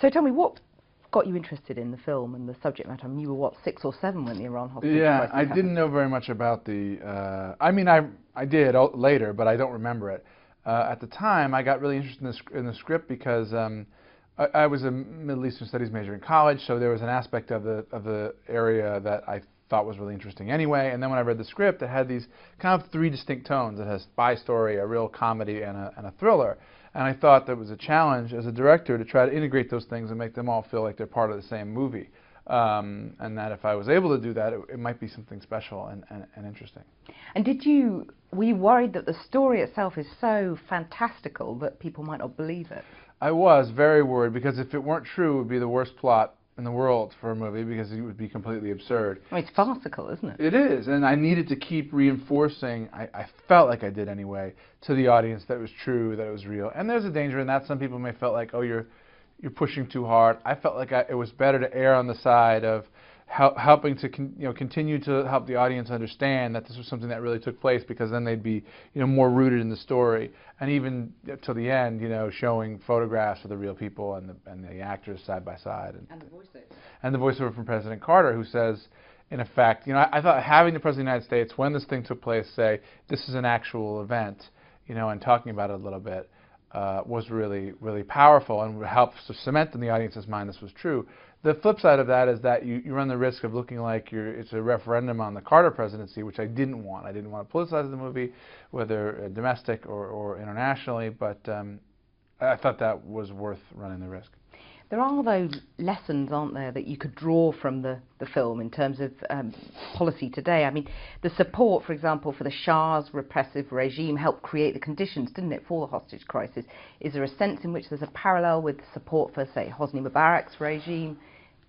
So tell me, what got you interested in the film and the subject matter? I mean, you were, what, 6 or 7 when the Iran hostage Yeah, crisis I happened? didn't know very much about the. I mean, I did later, but I don't remember it. At the time, I got really interested in the script because I was a Middle Eastern Studies major in college, so there was an aspect of the area that I thought was really interesting anyway. And then when I read the script, it had these kind of three distinct tones. It has spy story, a real comedy, and a thriller. And I thought that was a challenge as a director to try to integrate those things and make them all feel like they're part of the same movie. And that if I was able to do that, it might be something special and interesting. And were you worried that the story itself is so fantastical that people might not believe it? I was very worried because if it weren't true, it would be the worst plot in the world for a movie because it would be completely absurd. I mean, it's farcical, isn't it? It is, and I needed to keep reinforcing, I felt like I did anyway, to the audience that it was true, that it was real. And there's a danger in that. Some people may felt like, oh, you're pushing too hard. I felt like it was better to err on the side of helping to continue to help the audience understand that this was something that really took place, because then they'd be more rooted in the story, and even till the end, showing photographs of the real people and the actors side by side, and the voiceover from President Carter, who says, in effect, I thought having the President of the United States, when this thing took place, say this is an actual event, and talking about it a little bit, was really, really powerful and helped to cement in the audience's mind this was true. The flip side of that is that you run the risk of looking like it's a referendum on the Carter presidency, which I didn't want. I didn't want to politicize the movie, whether domestic or internationally, but I thought that was worth running the risk. There are those lessons, aren't there, that you could draw from the film in terms of policy today. I mean, the support, for example, for the Shah's repressive regime helped create the conditions, didn't it, for the hostage crisis? Is there a sense in which there's a parallel with support for, say, Hosni Mubarak's regime?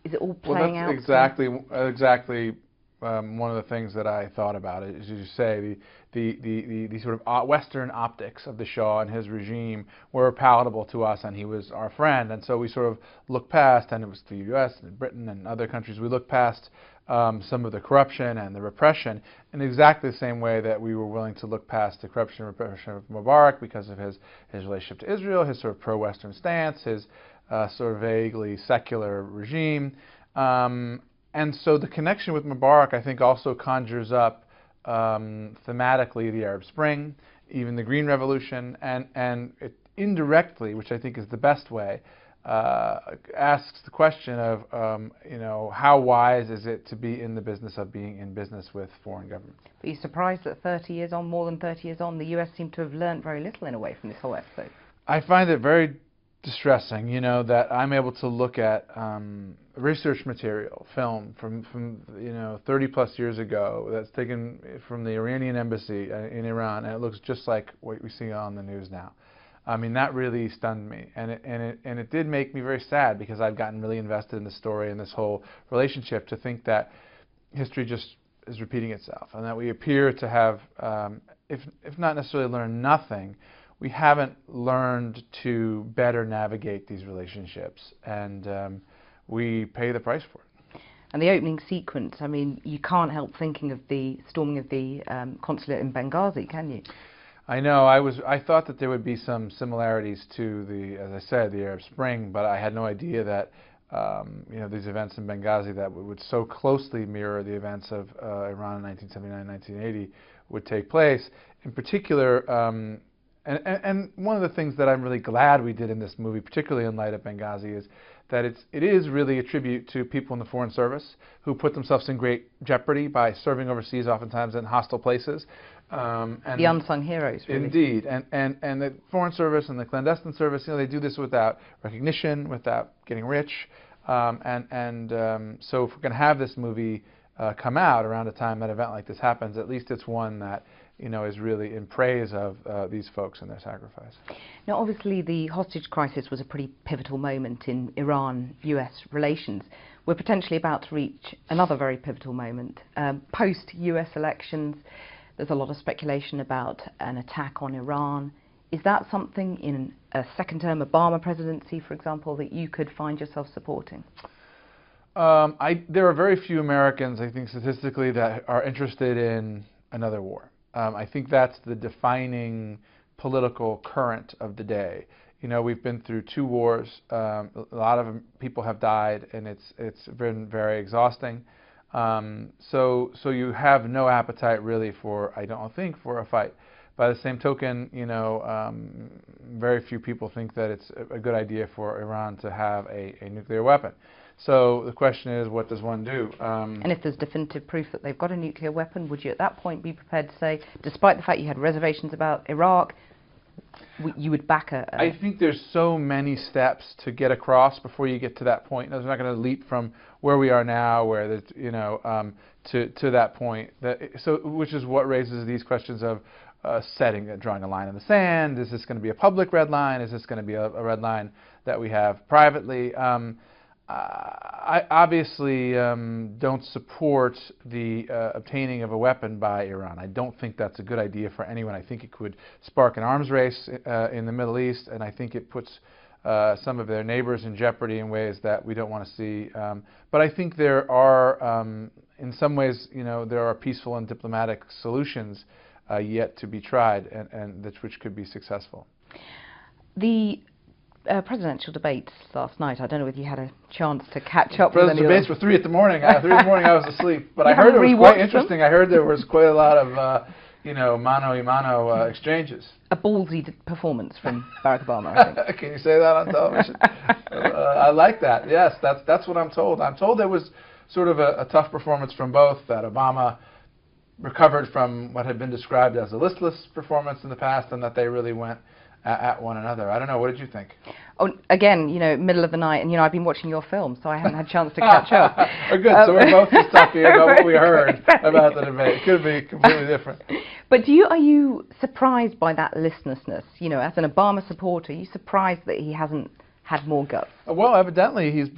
Is it all playing out? Well, that's exactly one of the things that I thought about it, as you say, the sort of Western optics of the Shah and his regime were palatable to us, and he was our friend, and so we sort of looked past, and it was the U.S. and Britain and other countries, we looked past some of the corruption and the repression in exactly the same way that we were willing to look past the corruption and repression of Mubarak because of his relationship to Israel, his sort of pro-Western stance, his sort of vaguely secular regime. And so the connection with Mubarak, I think, also conjures up thematically the Arab Spring, even the Green Revolution, and it indirectly, which I think is the best way, asks the question of, how wise is it to be in the business of being in business with foreign governments? Are you surprised that 30 years on, more than 30 years on, the US seemed to have learned very little in a way from this whole episode? I find it very distressing, that I'm able to look at research material, film from 30 plus years ago that's taken from the Iranian embassy in Iran, and it looks just like what we see on the news now. I mean, that really stunned me, and it did make me very sad, because I've gotten really invested in the story and this whole relationship, to think that history just is repeating itself, and that we appear to have, if not necessarily learned nothing, we haven't learned to better navigate these relationships, and we pay the price for it. And the opening sequence, I mean, you can't help thinking of the storming of the consulate in Benghazi, can you? I know. I thought that there would be some similarities to as I said, the Arab Spring, but I had no idea that these events in Benghazi that would so closely mirror the events of Iran in 1979-1980 would take place. In particular, and one of the things that I'm really glad we did in this movie, particularly in light of Benghazi, is that it is really a tribute to people in the Foreign Service who put themselves in great jeopardy by serving overseas, oftentimes in hostile places. And the unsung heroes, really. Indeed, and the Foreign Service and the clandestine service, they do this without recognition, without getting rich, so if we're going to have this movie come out around a time that event like this happens, at least it's one that is really in praise of these folks and their sacrifice. Now, obviously, the hostage crisis was a pretty pivotal moment in Iran-US relations. We're potentially about to reach another very pivotal moment. Post-US elections, there's a lot of speculation about an attack on Iran. Is that something in a second-term Obama presidency, for example, that you could find yourself supporting? There are very few Americans, I think, statistically, that are interested in another war. I think that's the defining political current of the day. You know, we've been through 2 wars. A lot of people have died, and it's been very exhausting. So you have no appetite really for, I don't think, for a fight. By the same token, you know, very few people think that it's a good idea for Iran to have a nuclear weapon. So the question is, what does one do? And if there's definitive proof that they've got a nuclear weapon, would you at that point be prepared to say, despite the fact you had reservations about Iraq, you would back a... I think there's so many steps to get across before you get to that point. We're not going to leap from where we are now, where there's, you know, to that point. Which is what raises these questions of drawing a line in the sand. Is this going to be a public red line? Is this going to be a red line that we have privately? I obviously don't support the obtaining of a weapon by Iran. I don't think that's a good idea for anyone. I think it could spark an arms race in the Middle East, and I think it puts some of their neighbors in jeopardy in ways that we don't want to see. But I think there are, in some ways, you know, there are peaceful and diplomatic solutions yet to be tried, and which could be successful. The presidential debates last night, I don't know whether you had a chance to catch up with any of them. Presidential debates were 3 in the morning. 3 in the morning I was asleep, but I heard it was quite interesting. I heard there was quite a lot of, you know, mano-a-mano exchanges. A ballsy performance from Barack Obama, I think. Can you say that on television? I like that. Yes, that's what I'm told. I'm told it was sort of a tough performance from both, that Obama recovered from what had been described as a listless performance in the past, and that they really went at one another. I don't know. What did you think? Oh, again, you know, middle of the night, and you know, I've been watching your film, so I haven't had a chance to catch up. Oh, good. So we're both just talking about what we heard about the debate. It could be completely different. But are you surprised by that listlessness? You know, as an Obama supporter, are you surprised that he hasn't had more guts? Well, evidently,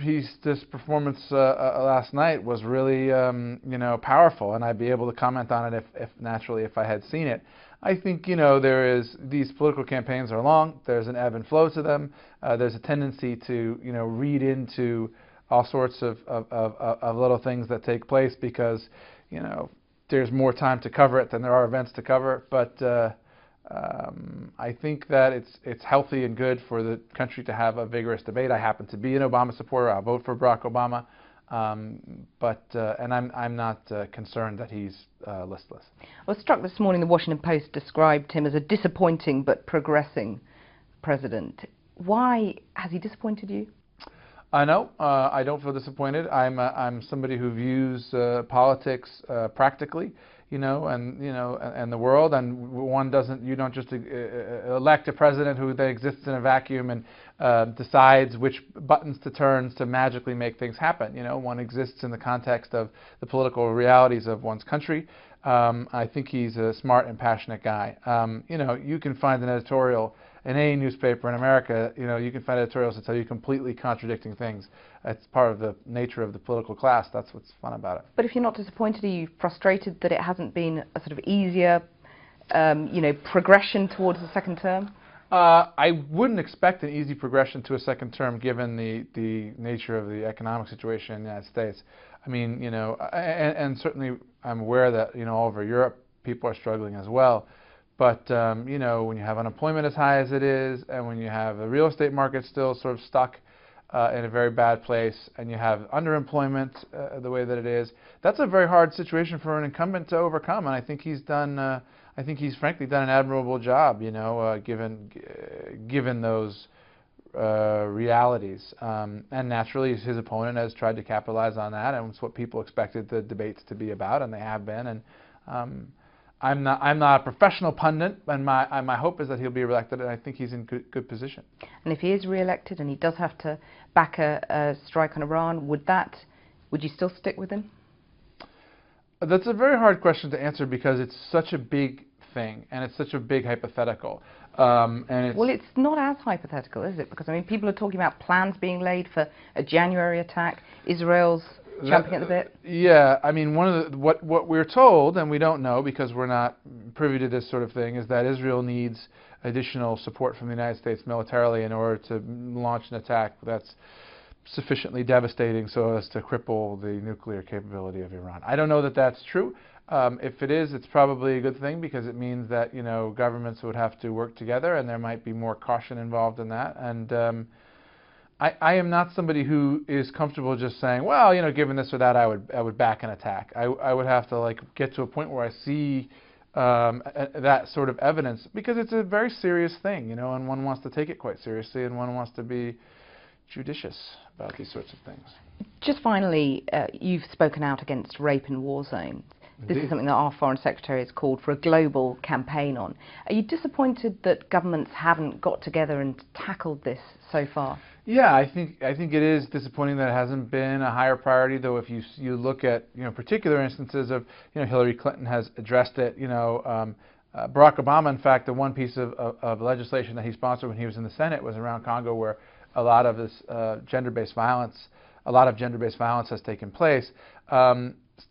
this performance last night was really, you know, powerful, and I'd be able to comment on it if I had seen it. I think, you know, these political campaigns are long. There's an ebb and flow to them. There's a tendency to, you know, read into all sorts of little things that take place because, you know, there's more time to cover it than there are events to cover. But I think that it's healthy and good for the country to have a vigorous debate. I happen to be an Obama supporter. I'll vote for Barack Obama. And I'm not concerned that he's listless. I was struck this morning the Washington Post described him as a disappointing but progressing president. Why has he disappointed you? No, I don't feel disappointed. I'm somebody who views politics practically, you know, and the world. And you don't just elect a president who then exists in a vacuum and decides which buttons to turn to magically make things happen. You know, one exists in the context of the political realities of one's country. I think he's a smart and passionate guy. You know, you can find an editorial in any newspaper in America. You know, you can find editorials that tell you completely contradicting things. It's part of the nature of the political class. That's what's fun about it. But if you're not disappointed, are you frustrated that it hasn't been a sort of easier, you know, progression towards the second term? I wouldn't expect an easy progression to a second term given the nature of the economic situation in the United States. I mean, you know, and certainly I'm aware that, you know, all over Europe people are struggling as well. But, you know, when you have unemployment as high as it is, and when you have the real estate market still sort of stuck in a very bad place, and you have underemployment the way that it is, that's a very hard situation for an incumbent to overcome. And I think he's frankly done an admirable job, you know, given those realities. And naturally, his opponent has tried to capitalize on that, and it's what people expected the debates to be about, and they have been. And I'm not a professional pundit, and my hope is that he'll be reelected, and I think he's in good position. And if he is reelected and he does have to back a strike on Iran, would you still stick with him? That's a very hard question to answer because it's such a big thing, and it's such a big hypothetical. Well, it's not as hypothetical, is it? Because, I mean, people are talking about plans being laid for a January attack. Israel's jumping at the bit. Yeah, I mean, what we're told, and we don't know because we're not privy to this sort of thing, is that Israel needs additional support from the United States militarily in order to launch an attack that's sufficiently devastating so as to cripple the nuclear capability of Iran. I don't know that that's true. If it is, it's probably a good thing because it means that, you know, governments would have to work together and there might be more caution involved in that. And I am not somebody who is comfortable just saying, well, you know, given this or that, I would back an attack. I would have to like get to a point where I see that sort of evidence, because it's a very serious thing, you know, and one wants to take it quite seriously, and one wants to be judicious about these sorts of things. Just finally, you've spoken out against rape in war zones. This is something that our Foreign Secretary has called for a global campaign on. Are you disappointed that governments haven't got together and tackled this so far? Yeah, I think it is disappointing that it hasn't been a higher priority. Though, if you look at, you know, particular instances of, you know, Hillary Clinton has addressed it. You know, Barack Obama, in fact, the one piece of legislation that he sponsored when he was in the Senate was around Congo, where a lot of this gender-based violence has taken place.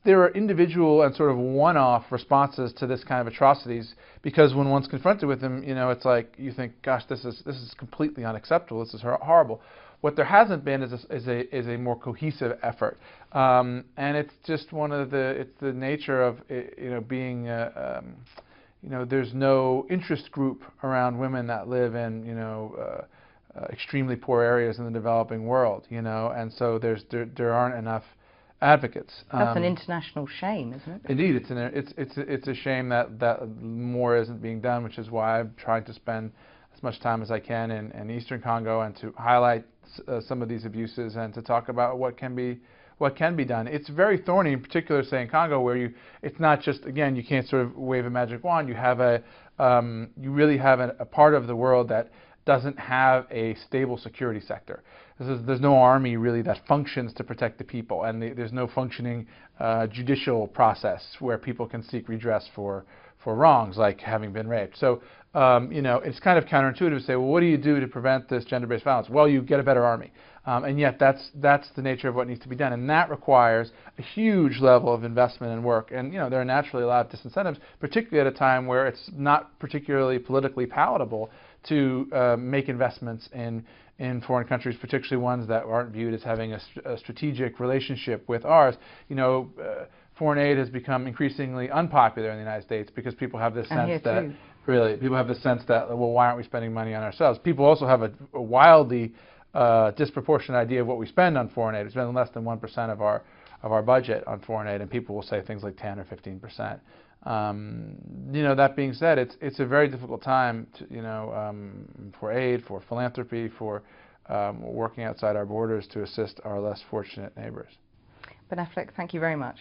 There are individual and sort of one-off responses to this kind of atrocities, because when one's confronted with them, you know, it's like you think, gosh, this is completely unacceptable. This is horrible. What there hasn't been is a more cohesive effort, and it's just it's the nature of, you know, being you know, there's no interest group around women that live in, you know, extremely poor areas in the developing world, you know, and so there aren't enough advocates. That's an international shame, isn't it? Indeed, it's a shame that more isn't being done, which is why I'm trying to spend as much time as I can in Eastern Congo, and to highlight some of these abuses and to talk about what can be done. It's very thorny, in particular, say in Congo, where it's not just, again, you can't sort of wave a magic wand. You have you really have a part of the world that doesn't have a stable security sector. There's no army really that functions to protect the people, and there's no functioning judicial process where people can seek redress for wrongs like having been raped. So you know, it's kind of counterintuitive to say, well, what do you do to prevent this gender-based violence? Well, you get a better army, and yet that's the nature of what needs to be done, and that requires a huge level of investment and work. And you know, there are naturally a lot of disincentives, particularly at a time where it's not particularly politically palatable to make investments in foreign countries, particularly ones that aren't viewed as having a strategic relationship with ours. You know, foreign aid has become increasingly unpopular in the United States because people have this sense that well, why aren't we spending money on ourselves? People also have a wildly disproportionate idea of what we spend on foreign aid. We spend less than 1% of our budget on foreign aid, and people will say things like 10 or 15%. You know, that being said, it's a very difficult time to, you know, for aid, for philanthropy, for working outside our borders to assist our less fortunate neighbors. Ben Affleck, thank you very much.